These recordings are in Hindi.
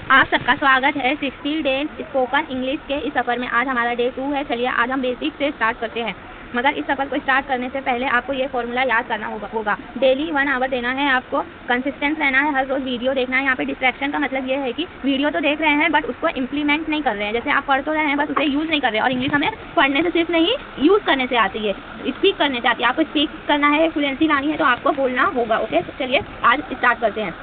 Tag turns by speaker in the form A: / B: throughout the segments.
A: आप सबका स्वागत है 60 डे स्पोकन इंग्लिश के इस सफ़र में। आज हमारा डे 2 है। चलिए आज हम बेसिक से स्टार्ट करते हैं। मगर इस सफ़र को स्टार्ट करने से पहले आपको ये फॉर्मूला याद करना होगा। डेली 1 आवर देना है, आपको कंसिस्टेंट रहना है, हर रोज़ वीडियो देखना है। यहाँ पे डिस्ट्रैक्शन का मतलब ये है कि वीडियो तो देख रहे हैं बट उसको इम्प्लीमेंट नहीं कर रहे हैं। जैसे आप पढ़ तो रहे हैं बस उसे यूज़ नहीं कर रहे हैं। और इंग्लिश हमें पढ़ने से सिर्फ नहीं, यूज़ करने से आती है, स्पीक करने से आती है। आपको स्पीक करना है, फ्लुएंसी लानी है तो आपको बोलना होगा। ओके, तो चलिए आज स्टार्ट करते हैं।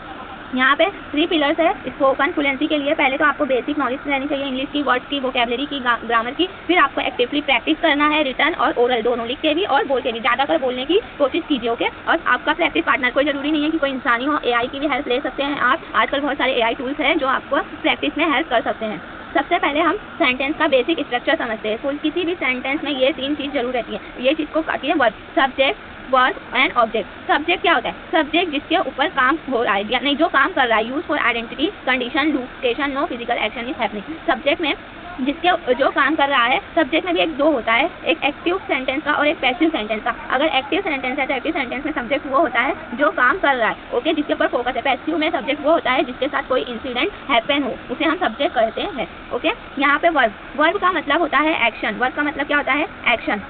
A: यहाँ पे 3 पिलर्स है स्पोकन फ्लुएंसी के लिए। पहले तो आपको बेसिक नॉलेज रहनी चाहिए इंग्लिश की, वर्ड्स की, वोकैबुलरी की, ग्रामर की। फिर आपको एक्टिवली प्रैक्टिस करना है, रिटन और ओरल दोनों, लिख के भी और बोल के भी। ज़्यादातर बोलने की कोशिश कीजिए। ओके, और आपका प्रैक्टिस पार्टनर कोई ज़रूरी नहीं है कि कोई इंसानी हो, एआई की भी हेल्प ले सकते हैं आप। आजकल बहुत सारे एआई टूल्स हैं जो आपको प्रैक्टिस में हेल्प कर सकते हैं। सबसे पहले हम सेंटेंस का बेसिक स्ट्रक्चर समझते हैं। तो किसी भी सेंटेंस में ये 3 चीज़ जरूर रहती है। ये चीज़ को काटिए है verb, subject, verb and object. Subject क्या होता है? सब्जेक्ट जिसके ऊपर काम हो रहा है या नहीं, जो काम कर रहा है। Use for identity, condition, location, no physical action is happening. Subject में जिसके जो काम कर रहा है। सब्जेक्ट में भी एक 2 होता है, एक एक्टिव सेंटेंस का और एक पैसिव सेंटेंस का। अगर एक्टिव सेंटेंस है तो एक्टिव सेंटेंस में सब्जेक्ट वो होता है जो काम कर रहा है, ओके, जिसके ऊपर फोकस है। पैसिव में सब्जेक्ट वो होता है जिसके साथ कोई इंसिडेंट हैपन हो, उसे हम सब्जेक्ट कहते हैं। ओके, यहाँ पे वर्ब, वर्ब का मतलब होता है एक्शन। वर्ब का मतलब क्या होता है? एक्शन।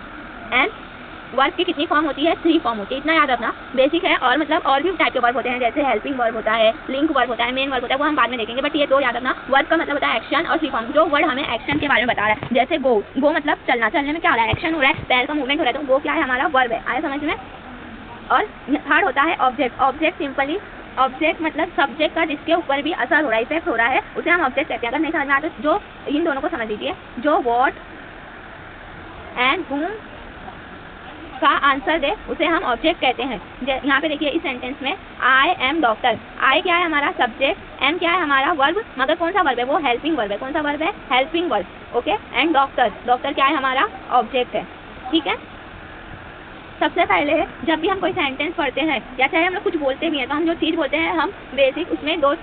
A: एंड वर्ब की कितनी फॉर्म होती है? 3 फॉर्म होती है, इतना याद रखना, बेसिक है। और मतलब और भी टाइप के वर्ब होते हैं, जैसे हेल्पिंग वर्ब होता है, लिंक वर्ब होता है, मेन वर्ब होता है, वो हम बाद में देखेंगे। बट ये 2 याद रखना। वर्ब का मतलब होता है एक्शन और 3 फॉर्म। जो वर्ड हमें एक्शन के बारे में बता रहा है, जैसे गो, गो मतलब चलना। चलने में क्या हो रहा है? एक्शन हो रहा है, पैर का मूवमेंट हो रहा है, तो गो क्या है? हमारा वर्ब है। आया समझ में? और थर्ड होता है ऑब्जेक्ट। ऑब्जेक्ट सिंपली, ऑब्जेक्ट मतलब सब्जेक्ट का जिसके ऊपर भी असर हो रहा है, इफेक्ट हो रहा है, उसे हम ऑब्जेक्ट कहते हैं। अगर नहीं समझ में आया तो जो इन दोनों को समझ लीजिए। जो व्हाट एंड हूम का आंसर दे उसे हम ऑब्जेक्ट कहते हैं। यहाँ पे देखिए इस सेंटेंस में आई एम डॉक्टर। आई क्या है? हमारा सब्जेक्ट। एम क्या है? हमारा वर्ब। मगर कौन सा वर्ब है? वो हेल्पिंग वर्ब है। कौन सा वर्ब है? Helping verb. Okay, and doctor, doctor क्या है? हमारा ऑब्जेक्ट है। ठीक है। सबसे पहले जब भी हम कोई सेंटेंस पढ़ते हैं या चाहे हम लोग कुछ बोलते भी हैं, तो हम जो चीज़ बोलते हैं हम बेसिक उसमें 2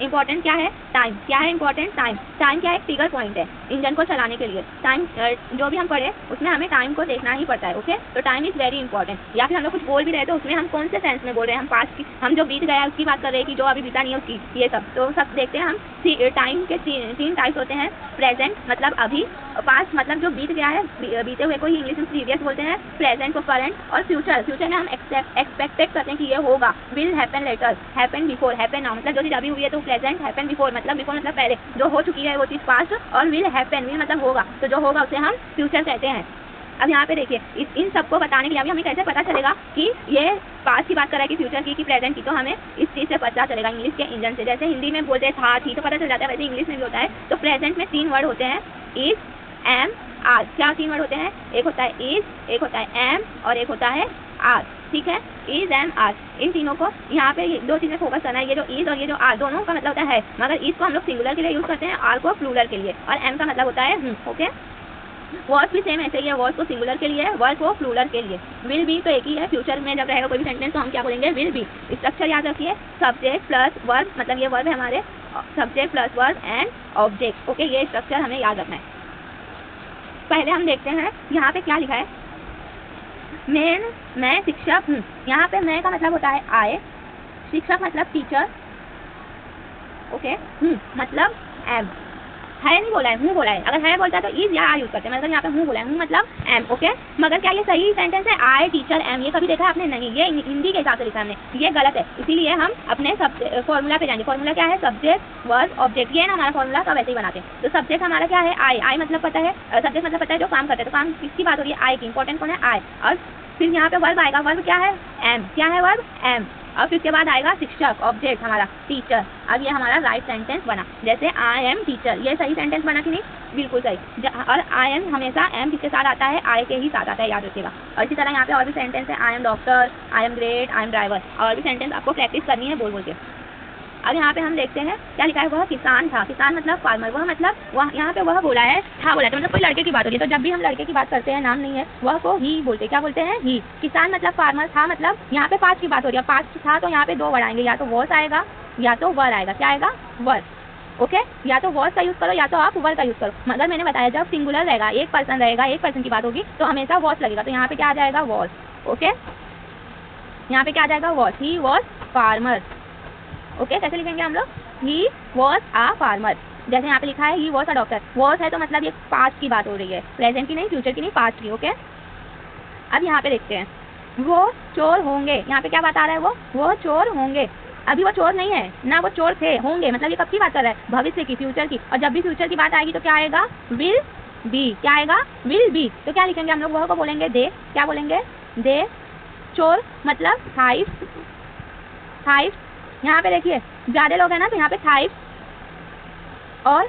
A: इंपॉर्टेंट क्या है? टाइम। क्या है इंपॉर्टेंट? टाइम। टाइम क्या है? एक ट्रिगर पॉइंट है इंजन को चलाने के लिए। टाइम जो भी हम पढ़े उसमें हमें टाइम को देखना ही पड़ता है। ओके, तो टाइम इज़ वेरी इंपॉर्टेंट। या फिर हम लोग कुछ बोल भी रहे तो उसमें हम कौन से सेंस में बोल रहे हैं? हम पास्ट की, हम जो बीत गया उसकी बात कर रहे हैं कि जो अभी बीता नहीं है उसकी, ये सब तो सब देखते हैं हम। टाइम के 3 टाइप्स होते हैं। प्रेजेंट मतलब अभी, पास्ट मतलब जो बीत गया है, बीते हुए को ही इंग्लिश में प्रीवियस बोलते हैं, प्रेजेंट को करंट, और फ्यूचर, फ्यूचर में हम एक्सपेक्टेड करते हैं कि ये होगा। Will happen later, happen before, happen now मतलब जो चीज़ अभी हुई है तो प्रेजेंट, हैपन बिफोर मतलब पहले जो हो चुकी है वो चीज़ पास्ट, और विल हैपन, विल मतलब होगा, तो जो होगा उसे हम फ्यूचर कहते हैं। अब यहाँ पे देखिए इन सबको बताने के लिए अभी हमें कैसे पता चलेगा कि ये पास्ट की बात कर रहा है कि फ्यूचर की, कि प्रेजेंट की, तो हमें इस चीज़ से पता चलेगा इंग्लिश के इंजन से। जैसे हिंदी में बोलते था, थी, तो पता चल जाता है, वैसे इंग्लिश में भी होता है। तो प्रेजेंट में 3 वर्ड होते हैं, इज, एम, आर। क्या 3 वर्ड होते हैं? एक होता है इज, एक होता है एम, और एक होता है आर। ठीक है, इज, एम, आर, इन तीनों को यहाँ पे 2 चीज़ें फोकस करना है। ये जो इज और ये जो आर, दोनों का मतलब होता है, मगर इज को हम लोग सिंगुलर के लिए यूज़ करते हैं, आर को प्लूरल के लिए, और एम का मतलब होता है हूँ। ओके, वर्ड भी सेम ऐसे ही है, वर्ड को सिंगुलर के लिए है, वर्ड को प्लूरल के लिए। विल बी तो एक ही है। फ्यूचर में जब रहेगा कोई भी सेंटेंस तो हम क्या बोलेंगे? Will be. स्ट्रक्चर याद रखिए, सब्जेक्ट प्लस वर्ब, मतलब ये वर्ब है हमारे, subject plus verb and object. Okay, ये स्ट्रक्चर हमें याद रखना है। पहले हम देखते हैं यहाँ पे क्या लिखा है। मैं शिक्षक हूँ। यहाँ पे मैं का मतलब होता है आई, शिक्षक मतलब टीचर, ओके, हूँ मतलब एम। है नहीं बोला है, हूँ बोला है। अगर है बोलता है तो इज या आर यूज करते हैं, मगर यहाँ पे हूँ बोला है, हूँ मतलब एम। ओके, मगर क्या ये सही सेंटेंस है? आई टीचर एम, ये कभी देखा है आपने? नहीं, ये हिंदी के हिसाब से लिखा हमने, ये गलत है। इसीलिए हम अपने फॉर्मूला पे जाएंगे। फॉर्मूला क्या है? Subject verb object. ये ना हमारा फॉर्मूला सब ऐसे ही बनाते हैं। तो सब्जेक्ट हमारा क्या है? आई। आई मतलब पता है, सब्जेक्ट मतलब पता है जो काम करते हैं, तो काम किसकी बात हो रही है? आई की। इंपॉर्टेंट कौन है? आई। और फिर यहाँ पे वर्ब आएगा। वर्ब क्या है? एम। क्या है वर्ब? एम। और फिर उसके बाद आएगा शिक्षक, ऑब्जेक्ट हमारा टीचर। अब ये हमारा राइट सेंटेंस बना। जैसे आई एम टीचर, ये सही सेंटेंस बना कि नहीं? बिल्कुल सही। और आई एम हमेशा एम किसके साथ आता है? आई के ही साथ आता है, याद रखिएगा। और इसी तरह यहाँ पे और भी सेंटेंस है, I am doctor, I am great, I am driver. और भी सेंटेंस आपको प्रैक्टिस करनी है बोल बोल के। अब यहाँ पे हम देखते हैं क्या लिखा है। वह किसान था। किसान मतलब फार्मर। वह मतलब वह, यहाँ पे वह बोला है, था बोला है, तो मतलब कोई लड़के की बात हो रही है। तो जब भी हम लड़के की बात करते हैं, नाम नहीं है, वह को ही बोलते हैं। क्या बोलते हैं? ही। किसान मतलब फार्मर, था मतलब यहाँ पे पास्ट की बात हो रही है। पास्ट था तो यहाँ पे 2 वर्ड आएंगे, या तो वॉस आएगा या तो वर आएगा। क्या आएगा? वर। ओके, या तो वॉस का यूज़ करो या तो आप वर का यूज़ करो। मगर मैंने बताया जब सिंगुलर रहेगा, एक पर्सन रहेगा, एक पर्सन की बात होगी, तो हमेशा वॉस लगेगा। तो यहाँ पे क्या आ जाएगा? वॉस। ओके, यहाँ पे क्या आ जाएगा? Was. He was farmer. Okay, कैसे लिखेंगे हम लोग? He was a farmer. जैसे यहाँ पे लिखा है he was a doctor, was है तो मतलब ये पास्ट की बात हो रही है, प्रेजेंट की नहीं, फ्यूचर की नहीं, पास्ट की। ओके, अब यहाँ पे देखते हैं, वो चोर होंगे। यहाँ पे क्या बात आ रहा है, वो चोर होंगे। अभी वो चोर नहीं है ना, वो चोर थे, होंगे मतलब ये कब की बात कर रहा है, भविष्य की, फ्यूचर की। और जब भी फ्यूचर की बात आएगी तो क्या आएगा, विल बी। क्या आएगा, विल बी। तो क्या लिखेंगे हम लोग, वह को बोलेंगे दे। क्या बोलेंगे, दे। चोर मतलब थाइव्स, थाइव्स। यहाँ पे देखिए ज्यादा लोग हैं ना, तो यहाँ पे थाइव्स और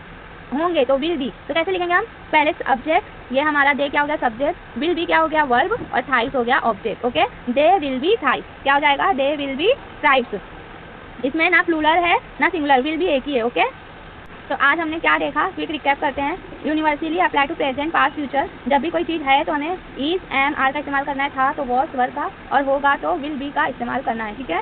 A: होंगे तो विल बी। तो कैसे लिखेंगे हम, पहले ऑब्जेक्ट, ये हमारा दे क्या हो गया सब्जेक्ट, विल बी क्या हो गया वर्ब, और थाइव्स हो गया object. Okay, they will be thieves. क्या हो जाएगा, दे विल बी थाइव्स। इसमें ना प्लूरल है ना सिंगुलर, विल भी एक ही है। ओके, तो आज हमने क्या देखा, क्विक रिकैप करते हैं। Universally apply to present, past, future. जब भी कोई चीज़ है तो हमें इज, एम, आर का इस्तेमाल करना है, था तो वॉज वर्ब का, और होगा तो विल बी का इस्तेमाल करना है। ठीक है।